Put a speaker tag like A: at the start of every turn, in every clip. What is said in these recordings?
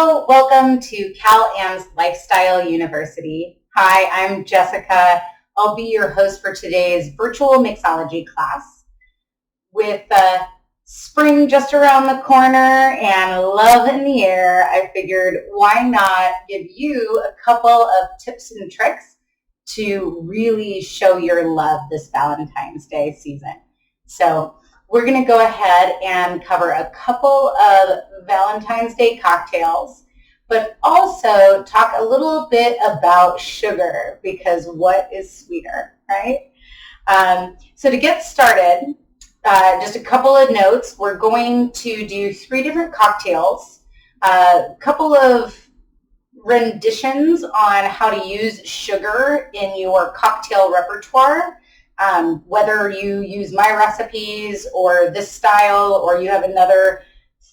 A: Hello, welcome to Cal-Am's Lifestyle University. Hi, I'm Jessica. I'll be your host for today's virtual mixology class. With spring just around the corner and love in the air, I figured why not give you a couple of tips and tricks to really show your love this Valentine's Day season. So we're going to go ahead and cover a couple of Valentine's Day cocktails, but also talk a little bit about sugar, because what is sweeter, right? So to get started, just a couple of notes. We're going to do 3 different cocktails, a couple of renditions on how to use sugar in your cocktail repertoire. Whether you use my recipes or this style, or you have another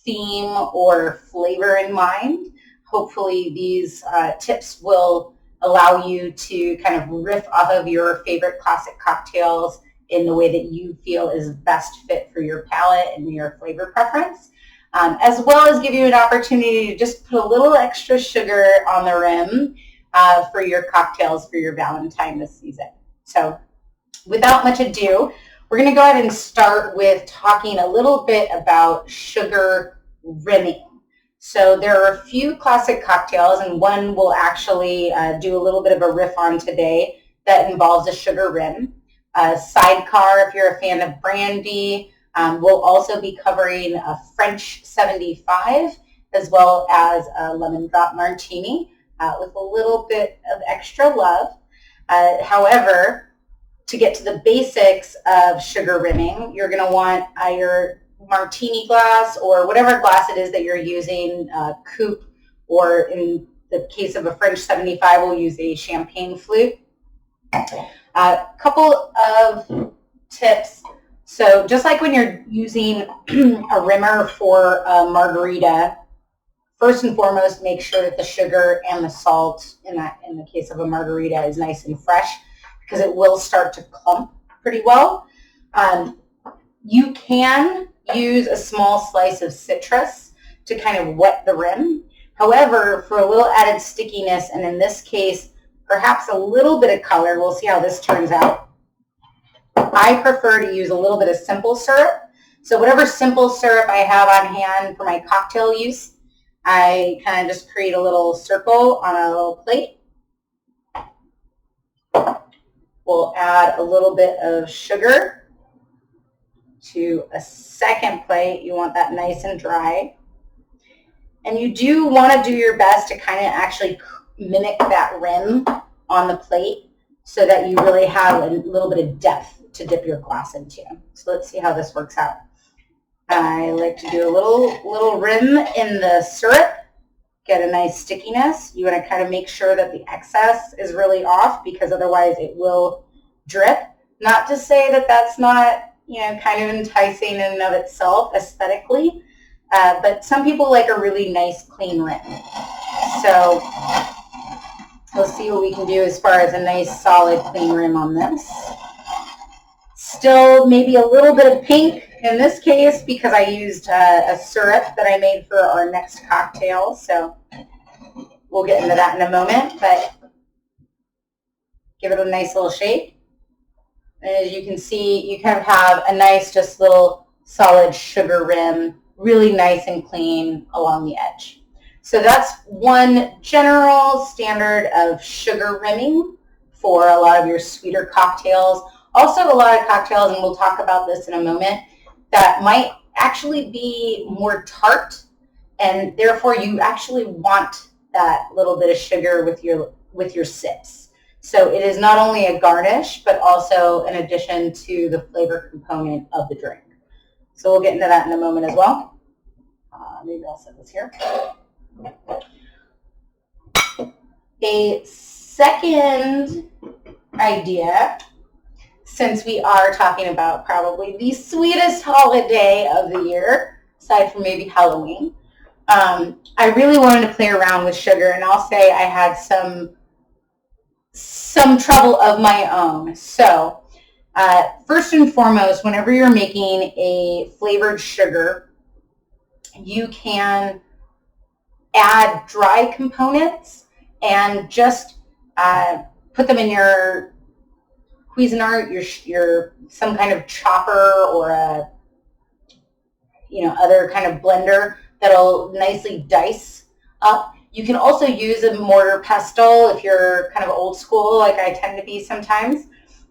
A: theme or flavor in mind, hopefully these tips will allow you to kind of riff off of your favorite classic cocktails in the way that you feel is best fit for your palate and your flavor preference, as well as give you an opportunity to just put a little extra sugar on the rim for your cocktails for your Valentine this season. So without much ado, we're going to go ahead and start with talking a little bit about sugar rimming. So there are a few classic cocktails, and one we'll actually do a little bit of a riff on today that involves a sugar rim. Sidecar, if you're a fan of brandy. We'll also be covering a French 75 as well as a lemon drop martini with a little bit of extra love. However, to get to the basics of sugar rimming, you're going to want your martini glass or whatever glass it is that you're using, coupe, or in the case of a French 75, we'll use a champagne flute. A couple of tips. So just like when you're using a rimmer for a margarita, first and foremost, make sure that the sugar and the salt in the case of a margarita is nice and fresh, because it will start to clump pretty well. You can use a small slice of citrus to kind of wet the rim. However, for a little added stickiness, and in this case, perhaps a little bit of color, we'll see how this turns out. I prefer to use a little bit of simple syrup. So whatever simple syrup I have on hand for my cocktail use, I kind of just create a little circle on a little plate. We'll add a little bit of sugar to a second plate. You want that nice and dry. And you do want to do your best to kind of actually mimic that rim on the plate so that you really have a little bit of depth to dip your glass into. So let's see how this works out. I like to do a little rim in the syrup, get a nice stickiness. You want to kind of make sure that the excess is really off, because otherwise it will drip. Not to say that that's not, kind of enticing in and of itself aesthetically, but some people like a really nice clean rim. So we'll see what we can do as far as a nice solid clean rim on this. Still maybe a little bit of pink in this case, because I used a syrup that I made for our next cocktail. So we'll get into that in a moment, but give it a nice little shake. And as you can see, you kind of have a nice, just little solid sugar rim, really nice and clean along the edge. So that's one general standard of sugar rimming for a lot of your sweeter cocktails. Also a lot of cocktails, and we'll talk about this in a moment, that might actually be more tart, and therefore you actually want that little bit of sugar with your sips. So it is not only a garnish, but also an addition to the flavor component of the drink. So we'll get into that in a moment as well. Maybe I'll set this here. A second idea, since we are talking about probably the sweetest holiday of the year, aside from maybe Halloween, I really wanted to play around with sugar, and I'll say I had some trouble of my own. So first and foremost, whenever you're making a flavored sugar, you can add dry components and just put them in your Cuisinart, your some kind of chopper or a other kind of blender that'll nicely dice up. You can also use a mortar pestle if you're kind of old school, like I tend to be sometimes.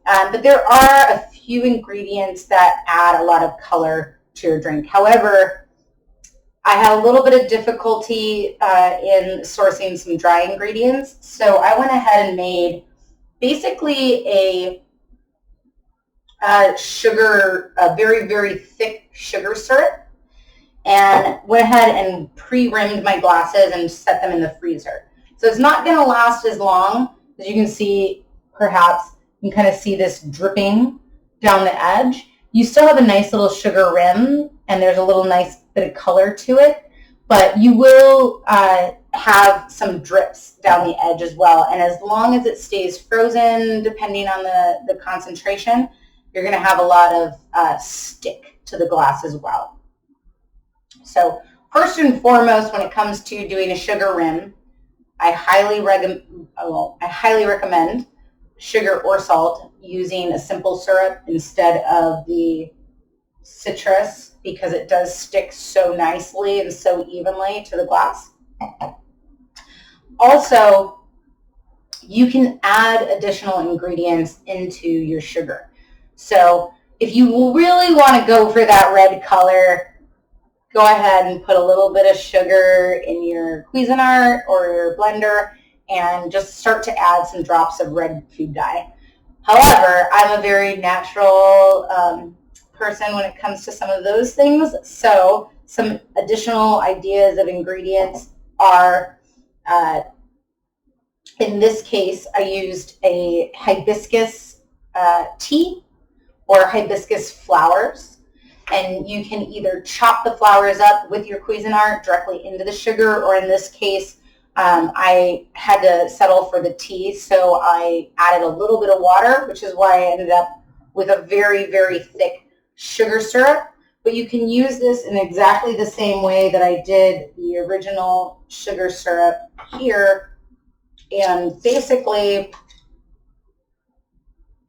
A: But there are a few ingredients that add a lot of color to your drink. However, I had a little bit of difficulty in sourcing some dry ingredients, so I went ahead and made basically a very, very thick sugar syrup, and went ahead and pre-rimmed my glasses and set them in the freezer. So it's not going to last as long. As you can see, perhaps you can kind of see this dripping down the edge. You still have a nice little sugar rim, and there's a little nice bit of color to it, but you will have some drips down the edge as well. And as long as it stays frozen, depending on the concentration, you're going to have a lot of stick to the glass as well. So first and foremost, when it comes to doing a sugar rim, I highly recommend sugar or salt using a simple syrup instead of the citrus, because it does stick so nicely and so evenly to the glass. Also, you can add additional ingredients into your sugar. So if you really want to go for that red color, go ahead and put a little bit of sugar in your Cuisinart or your blender and just start to add some drops of red food dye. However, I'm a very natural person when it comes to some of those things, so some additional ideas of ingredients are, in this case, I used a hibiscus tea or hibiscus flowers. And you can either chop the flowers up with your Cuisinart directly into the sugar, or in this case, I had to settle for the tea, so I added a little bit of water, which is why I ended up with a very, very thick sugar syrup. But you can use this in exactly the same way that I did the original sugar syrup here, and basically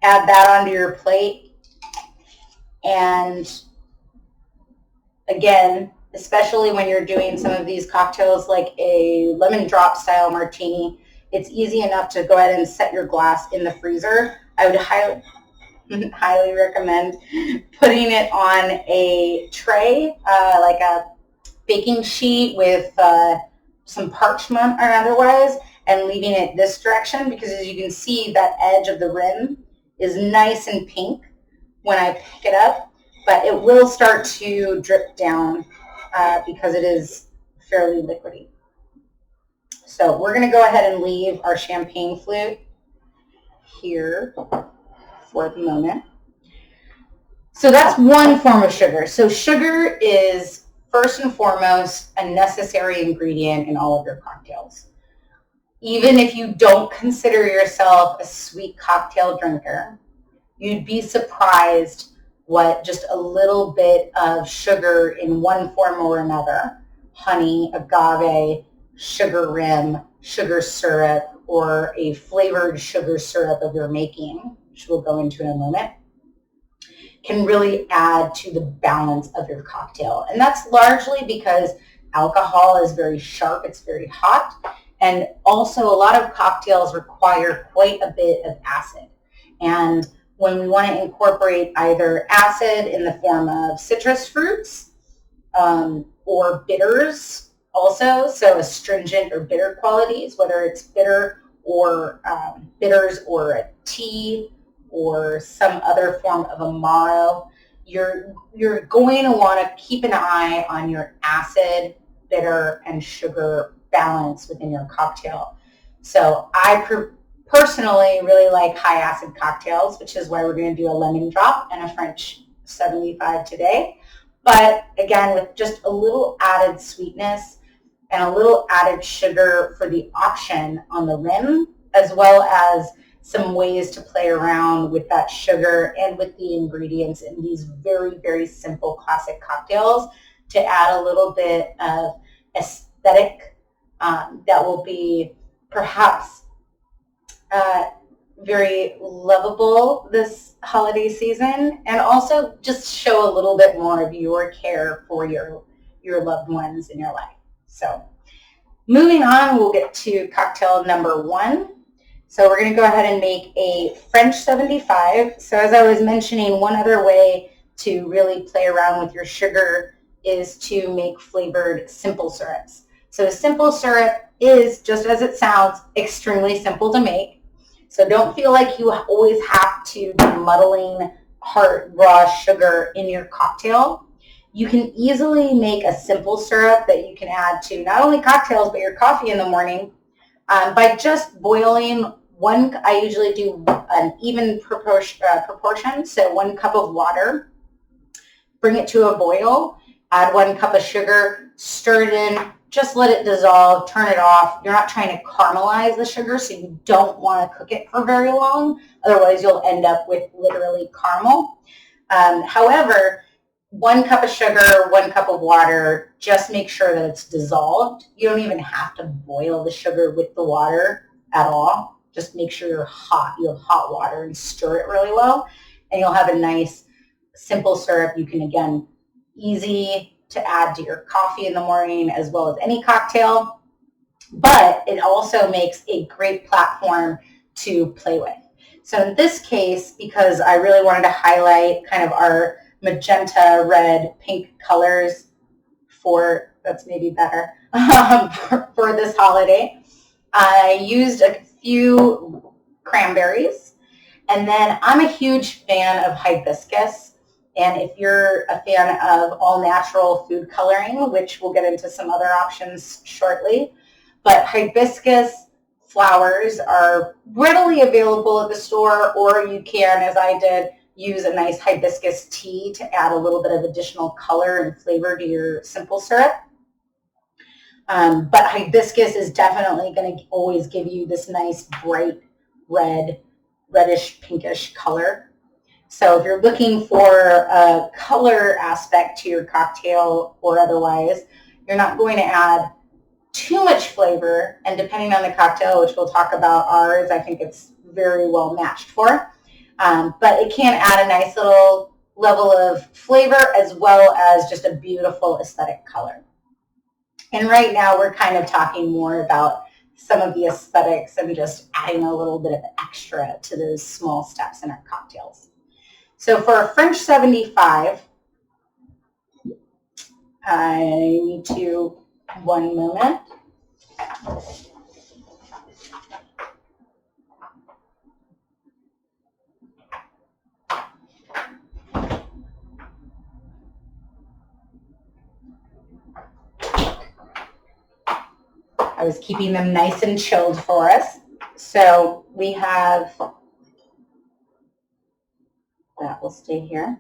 A: add that onto your plate. And again, especially when you're doing some of these cocktails like a lemon drop style martini, it's easy enough to go ahead and set your glass in the freezer. I would highly recommend putting it on a tray, like a baking sheet with some parchment or otherwise, and leaving it this direction, because as you can see, that edge of the rim is nice and pink when I pick it up. But it will start to drip down because it is fairly liquidy. So we're going to go ahead and leave our champagne flute here for the moment. So that's one form of sugar. So sugar is first and foremost a necessary ingredient in all of your cocktails. Even if you don't consider yourself a sweet cocktail drinker, you'd be surprised what just a little bit of sugar in one form or another, honey, agave, sugar rim, sugar syrup, or a flavored sugar syrup of your making, which we'll go into in a moment, can really add to the balance of your cocktail. And that's largely because alcohol is very sharp, it's very hot, and also a lot of cocktails require quite a bit of acid. And when we want to incorporate either acid in the form of citrus fruits or bitters also, so astringent or bitter qualities, whether it's bitter or bitters or a tea or some other form of amaro, you're going to want to keep an eye on your acid, bitter, and sugar balance within your cocktail. So I personally really like high acid cocktails, which is why we're going to do a lemon drop and a French 75 today. But again, with just a little added sweetness and a little added sugar for the option on the rim, as well as some ways to play around with that sugar and with the ingredients in these very, very simple classic cocktails to add a little bit of aesthetic that will be perhaps very lovable this holiday season, and also just show a little bit more of your care for your loved ones in your life. So moving on, we'll get to cocktail number 1. So we're going to go ahead and make a French 75. So as I was mentioning, one other way to really play around with your sugar is to make flavored simple syrups. So simple syrup is, just as it sounds, extremely simple to make. So don't feel like you always have to be muddling hard raw sugar in your cocktail. You can easily make a simple syrup that you can add to not only cocktails but your coffee in the morning by just boiling one. I usually do an even proportion, so 1 cup of water, bring it to a boil, add 1 cup of sugar, stir it in, just let it dissolve, turn it off. You're not trying to caramelize the sugar, so you don't want to cook it for very long. Otherwise, you'll end up with literally caramel. However, 1 cup of sugar, 1 cup of water, just make sure that it's dissolved. You don't even have to boil the sugar with the water at all. Just make sure you have hot water, and stir it really well, and you'll have a nice simple syrup. You can, again, easy to add to your coffee in the morning as well as any cocktail, but it also makes a great platform to play with. So in this case, because I really wanted to highlight kind of our magenta, red, pink colors that's maybe better, for this holiday, I used a few cranberries, and then I'm a huge fan of hibiscus. And if you're a fan of all-natural food coloring, which we'll get into some other options shortly, but hibiscus flowers are readily available at the store, or you can, as I did, use a nice hibiscus tea to add a little bit of additional color and flavor to your simple syrup. But hibiscus is definitely going to always give you this nice bright reddish pinkish color. So if you're looking for a color aspect to your cocktail or otherwise, you're not going to add too much flavor. And depending on the cocktail, which we'll talk about ours, I think it's very well matched for. But it can add a nice little level of flavor as well as just a beautiful aesthetic color. And right now we're kind of talking more about some of the aesthetics and just adding a little bit of extra to those small steps in our cocktails. So for a French 75, I need to, 1 moment. I was keeping them nice and chilled for us. So we have, that will stay here.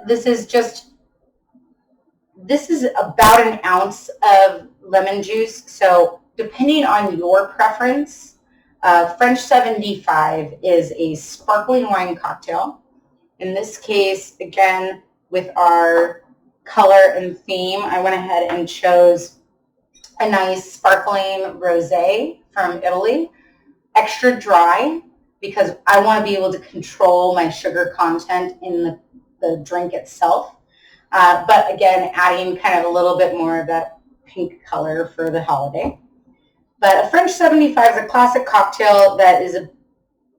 A: This is about 1 ounce of lemon juice. So depending on your preference, French 75 is a sparkling wine cocktail. In this case, again, with our color and theme, I went ahead and chose a nice sparkling rosé from Italy, extra dry, because I want to be able to control my sugar content in the drink itself. But again, adding kind of a little bit more of that pink color for the holiday. But a French 75 is a classic cocktail that is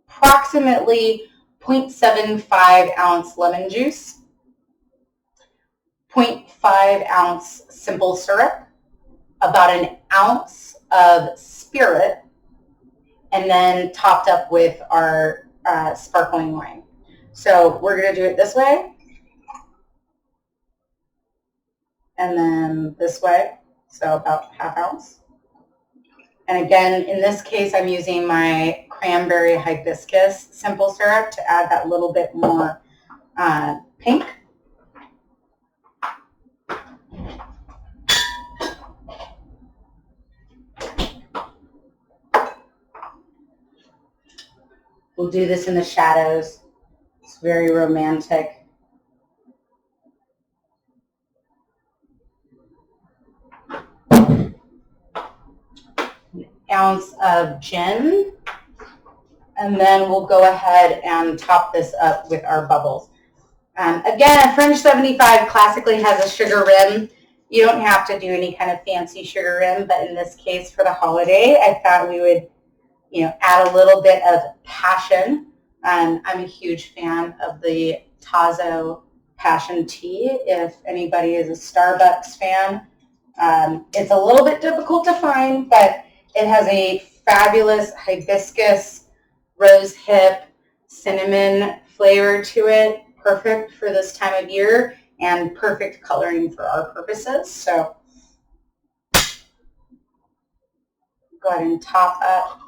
A: approximately 0.75 ounce lemon juice, 0.5 ounce simple syrup, about 1 ounce of spirit, and then topped up with our sparkling wine. So we're going to do it this way, and then this way, so about 1/2 ounce. And again, in this case, I'm using my cranberry hibiscus simple syrup to add that little bit more pink. We'll do this in the shadows. It's very romantic. ounce of gin, and then we'll go ahead and top this up with our bubbles. Again, a French 75 classically has a sugar rim. You don't have to do any kind of fancy sugar rim, but in this case, for the holiday, I thought we would, add a little bit of passion. I'm a huge fan of the Tazo passion tea. If anybody is a Starbucks fan, it's a little bit difficult to find, but it has a fabulous hibiscus, rose hip, cinnamon flavor to it. Perfect for this time of year and perfect coloring for our purposes. So go ahead and top up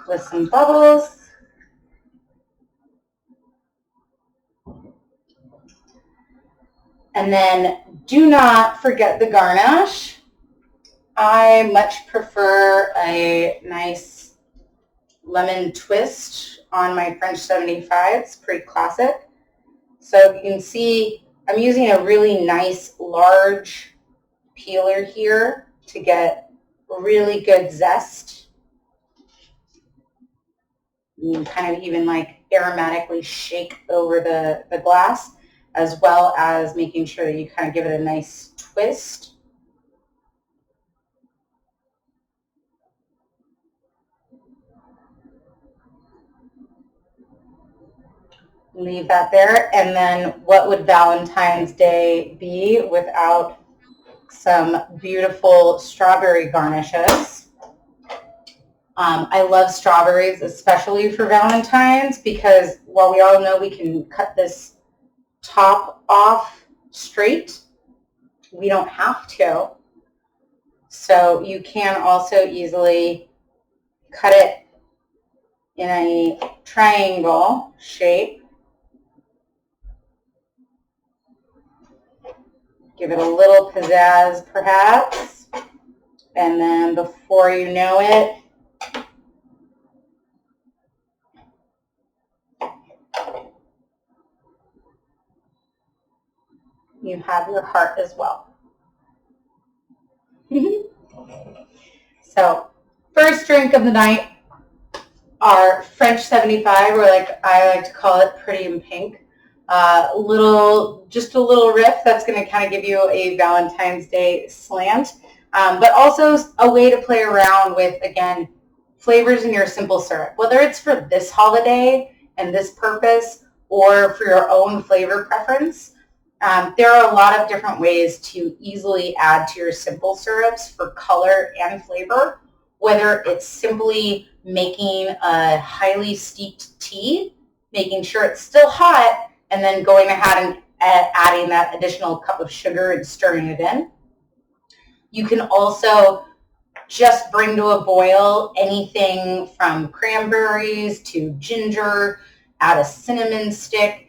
A: with some bubbles. And then do not forget the garnish. I much prefer a nice lemon twist on my French 75. It's pretty classic. So you can see I'm using a really nice large peeler here to get really good zest. You can kind of even like aromatically shake over the glass, as well as making sure that you kind of give it a nice twist. Leave that there, and then what would Valentine's Day be without some beautiful strawberry garnishes? I love strawberries, especially for Valentine's, because while we all know we can cut this top off straight, we don't have to. So you can also easily cut it in a triangle shape. Give it a little pizzazz, perhaps. And then before you know it, you have your heart as well. So, first drink of the night, our French 75, or I like to call it Pretty in Pink. Just a little riff that's going to kind of give you a Valentine's Day slant, but also a way to play around with, again, flavors in your simple syrup. Whether it's for this holiday and this purpose or for your own flavor preference, there are a lot of different ways to easily add to your simple syrups for color and flavor, whether it's simply making a highly steeped tea, making sure it's still hot, and then going ahead and adding that additional cup of sugar and stirring it in. You can also just bring to a boil anything from cranberries to ginger, add a cinnamon stick.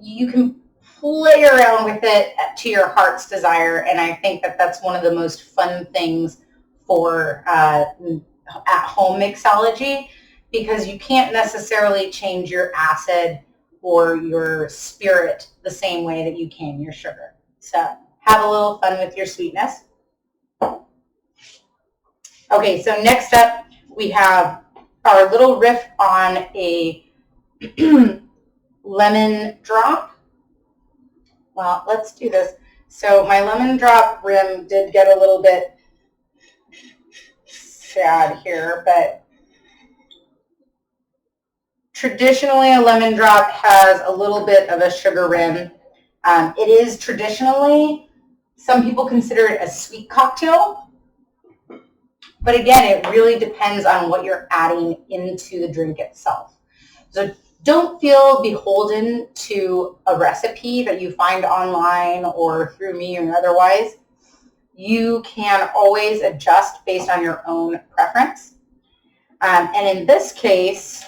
A: You can play around with it to your heart's desire, and I think that that's one of the most fun things for at-home mixology, because you can't necessarily change your acid or your spirit the same way that you can your sugar. So have a little fun with your sweetness. Okay, so next up we have our little riff on a lemon drop. Well, let's do this. So my lemon drop rim did get a little bit sad here, but traditionally, a lemon drop has a little bit of a sugar rim. It is traditionally, some people consider it a sweet cocktail. But again, it really depends on what you're adding into the drink itself. So don't feel beholden to a recipe that you find online or through me or otherwise. You can always adjust based on your own preference. And in this case,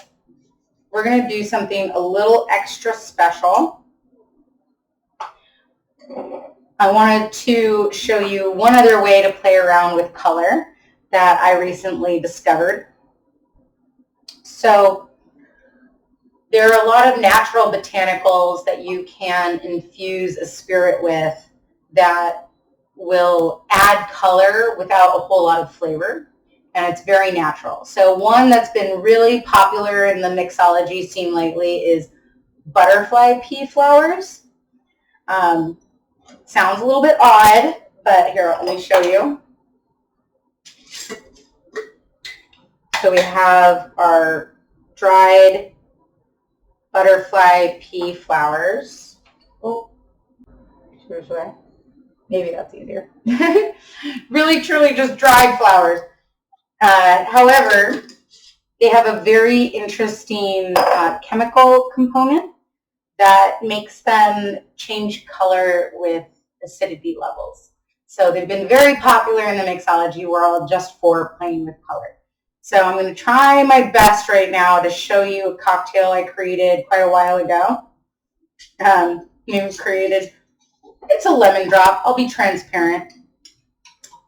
A: we're going to do something a little extra special. I wanted to show you one other way to play around with color that I recently discovered. So there are a lot of natural botanicals that you can infuse a spirit with that will add color without a whole lot of flavor. and it's very natural. So one that's been really popular in the mixology scene lately is butterfly pea flowers. Sounds a little bit odd, but here, let me show you. So we have our dried butterfly pea flowers. Oh, here's way. Maybe that's easier. Really, truly just dried flowers. However, they have a very interesting chemical component that makes them change color with acidity levels. So they've been very popular in the mixology world just for playing with color. So I'm going to try my best right now to show you a cocktail I created quite a while ago. It's a lemon drop. I'll be transparent.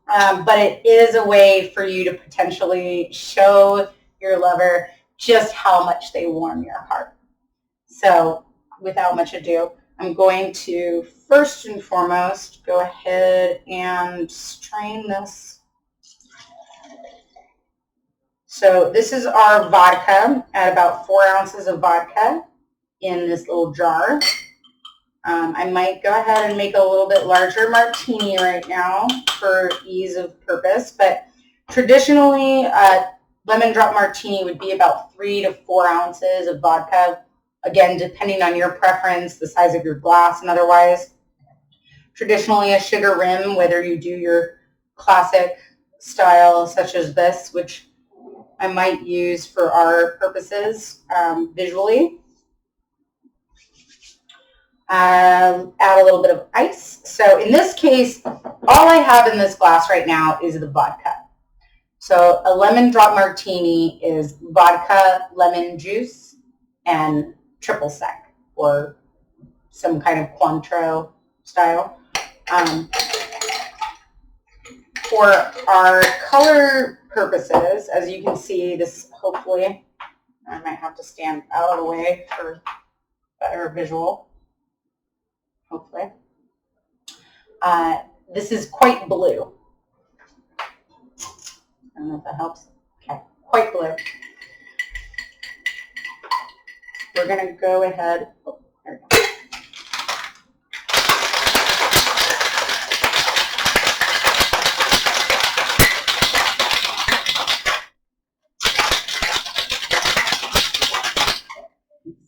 A: But it is a way for you to potentially show your lover just how much they warm your heart. So without much ado, I'm going to first and foremost go ahead and strain this. So this is our vodka at about 4 ounces of vodka in this little jar. I might go ahead and make a little bit larger martini right now for ease of purpose, but traditionally lemon drop martini would be about 3 to 4 ounces of vodka. Again, depending on your preference, the size of your glass and otherwise. Traditionally a sugar rim, whether you do your classic style such as this, which I might use for our purposes visually. Add a little bit of ice. So in this case, all I have in this glass right now is the vodka. So a lemon drop martini is vodka, lemon juice, and triple sec, or some kind of Cointreau style. For our color purposes, as you can see, this hopefully, I might have to stand out of the way for better visual. Hopefully. This is quite blue. I don't know if that helps. Okay, quite blue. We're going to go ahead. Oh, there we go.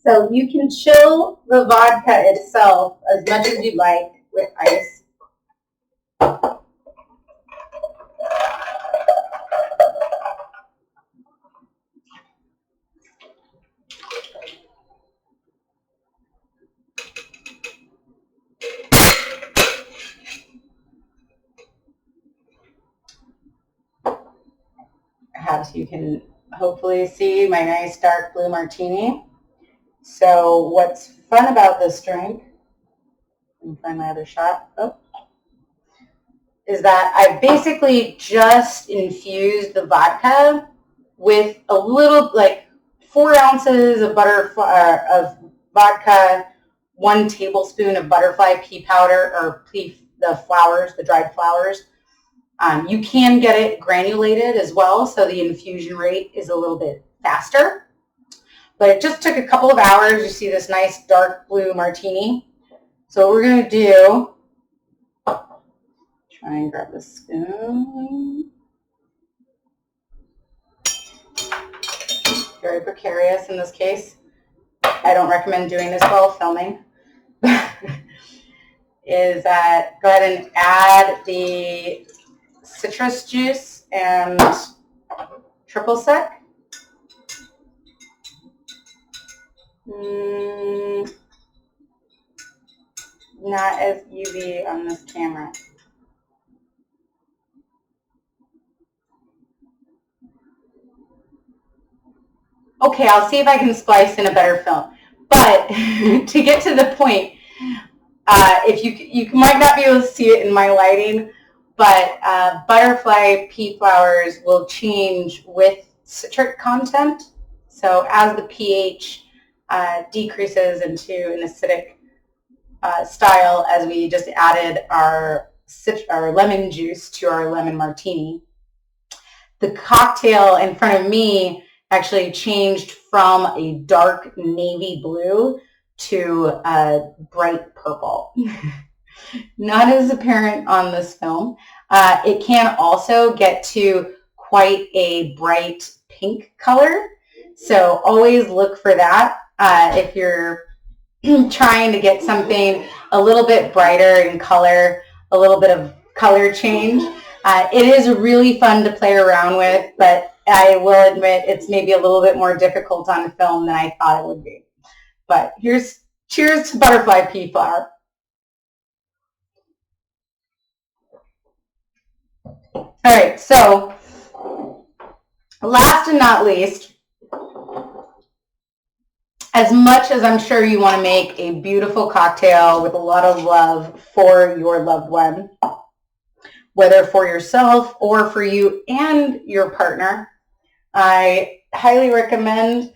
A: So you can chill the vodka itself as much as you'd like with ice. Perhaps you can hopefully see my nice dark blue martini. So what's fun about this drink, let me find my other shot, is that I basically just infused the vodka with a little, like 4 ounces of vodka, 1 tablespoon of butterfly pea powder, or the dried flowers. You can get it granulated as well, so the infusion rate is a little bit faster. But it just took a couple of hours. You see this nice dark blue martini. So what we're going to do, try and grab the spoon. Very precarious in this case. I don't recommend doing this while filming. Is that go ahead and add the citrus juice and triple sec. Not as easy on this camera. Okay, I'll see if I can splice in a better film. But to get to the point, if you might not be able to see it in my lighting, but butterfly pea flowers will change with citric content. So as the pH decreases into an acidic style, as we just added our lemon juice to our lemon martini, the cocktail in front of me actually changed from a dark navy blue to a bright purple. Not as apparent on this film. It can also get to quite a bright pink color. So always look for that if you're trying to get something a little bit brighter in color, a little bit of color change. It is really fun to play around with, but I will admit it's maybe a little bit more difficult on film than I thought it would be. But cheers to butterfly pea flower. All right, so last and not least, as much as I'm sure you want to make a beautiful cocktail with a lot of love for your loved one, whether for yourself or for you and your partner, I highly recommend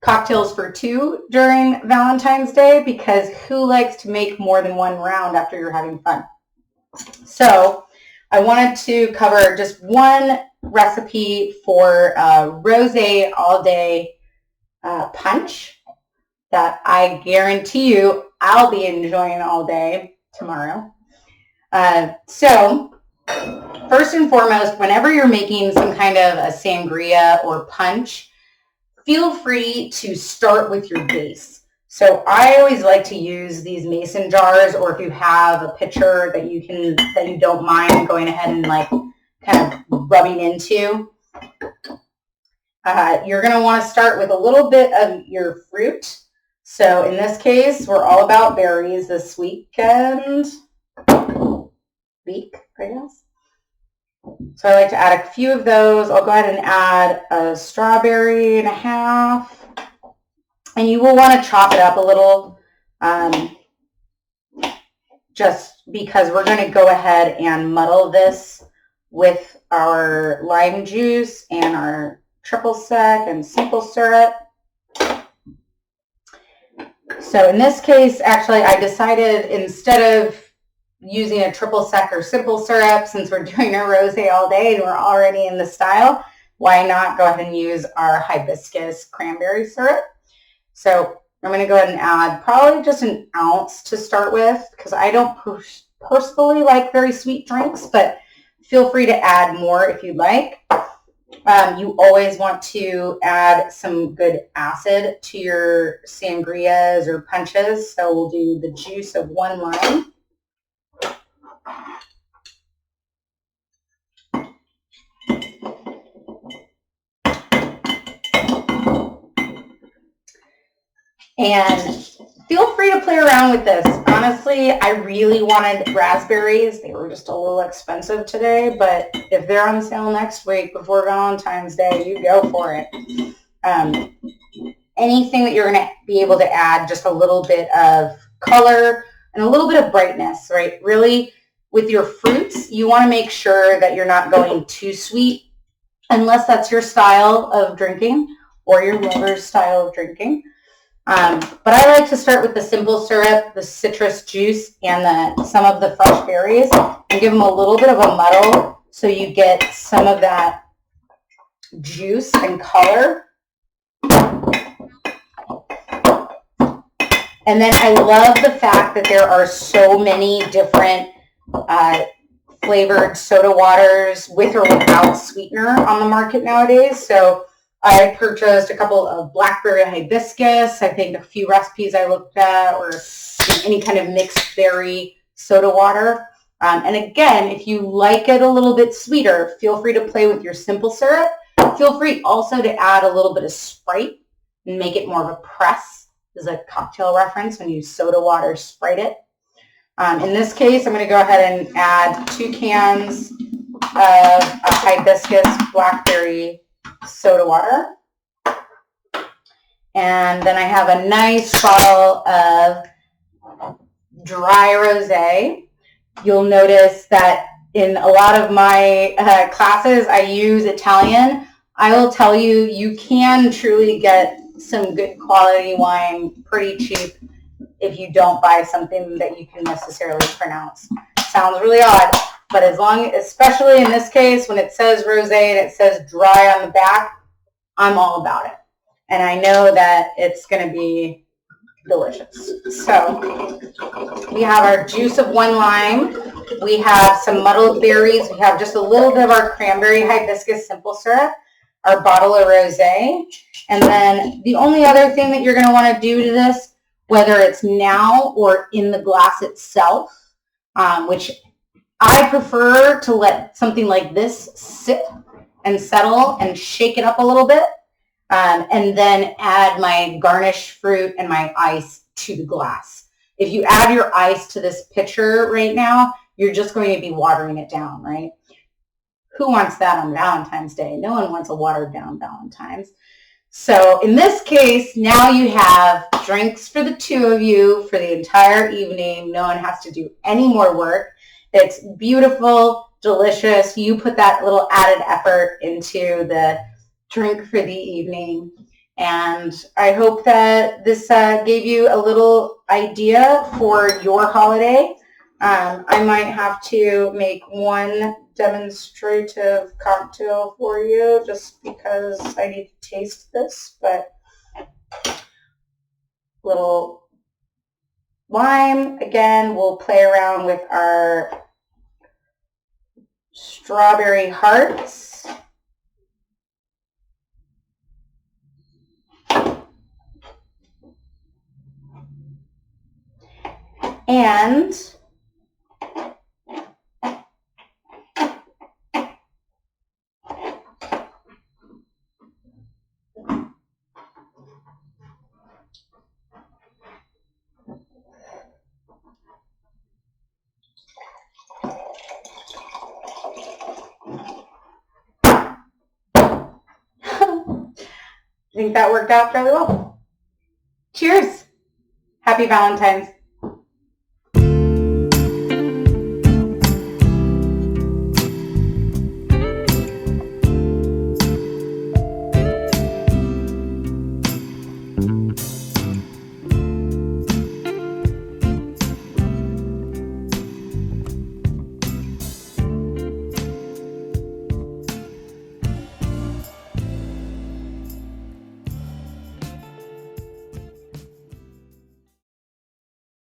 A: cocktails for two during Valentine's Day, because who likes to make more than one round after you're having fun? So I wanted to cover just one recipe for rosé all day punch that I guarantee you I'll be enjoying all day tomorrow. So first and foremost, whenever you're making some kind of a sangria or punch, feel free to start with your base. So I always like to use these mason jars, or if you have a pitcher that you don't mind going ahead and like kind of rubbing into. You're going to want to start with a little bit of your fruit. So in this case, we're all about berries this week, I guess. So I like to add a few of those. I'll go ahead and add a strawberry and a half. And you will want to chop it up a little, just because we're going to go ahead and muddle this with our lime juice and our triple sec and simple syrup. So in this case, actually, I decided instead of using a triple sec or simple syrup, since we're doing a rosé all day and we're already in the style, why not go ahead and use our hibiscus cranberry syrup? So I'm going to go ahead and add probably just an ounce to start with, because I don't personally like very sweet drinks, but feel free to add more if you'd like. You always want to add some good acid to your sangrias or punches. So we'll do the juice of 1 lime. And feel free to play around with this. Honestly, I really wanted raspberries. They were just a little expensive today, but if they're on sale next week before Valentine's Day, you go for it. Anything that you're going to be able to add just a little bit of color and a little bit of brightness, right? Really, with your fruits, you want to make sure that you're not going too sweet, unless that's your style of drinking or your lover's style of drinking. But I like to start with the simple syrup, the citrus juice, and some of the fresh berries, and give them a little bit of a muddle so you get some of that juice and color. And then I love the fact that there are so many different flavored soda waters with or without sweetener on the market nowadays. So I purchased a couple of blackberry hibiscus. I think a few recipes I looked at, or any kind of mixed berry soda water. And again, if you like it a little bit sweeter, feel free to play with your simple syrup. Feel free also to add a little bit of Sprite and make it more of a press. This is a cocktail reference when you soda water Sprite it. In this case, I'm going to go ahead and add 2 cans of a hibiscus blackberry soda water. And then I have a nice bottle of dry rosé. You'll notice that in a lot of my classes, I use Italian. I will tell you, you can truly get some good quality wine pretty cheap if you don't buy something that you can necessarily pronounce. Sounds really odd, But as long, especially in this case, when it says rosé and it says dry on the back, I'm all about it. And I know that it's going to be delicious. So we have our juice of 1 lime. We have some muddled berries. We have just a little bit of our cranberry hibiscus simple syrup, our bottle of rosé. And then the only other thing that you're going to want to do to this, whether it's now or in the glass itself, which I prefer to let something like this sit and settle and shake it up a little bit, and then add my garnish fruit and my ice to the glass. If you add your ice to this pitcher right now, you're just going to be watering it down, right? Who wants that on Valentine's Day? No one wants a watered down Valentine's. So in this case, now you have drinks for the 2 of you for the entire evening. No one has to do any more work. It's beautiful, delicious. You put that little added effort into the drink for the evening. And I hope that this gave you a little idea for your holiday. I might have to make one demonstrative cocktail for you just because I need to taste this, but little lime. Again, we'll play around with our strawberry hearts. And I think that worked out fairly well. Cheers. Happy Valentine's.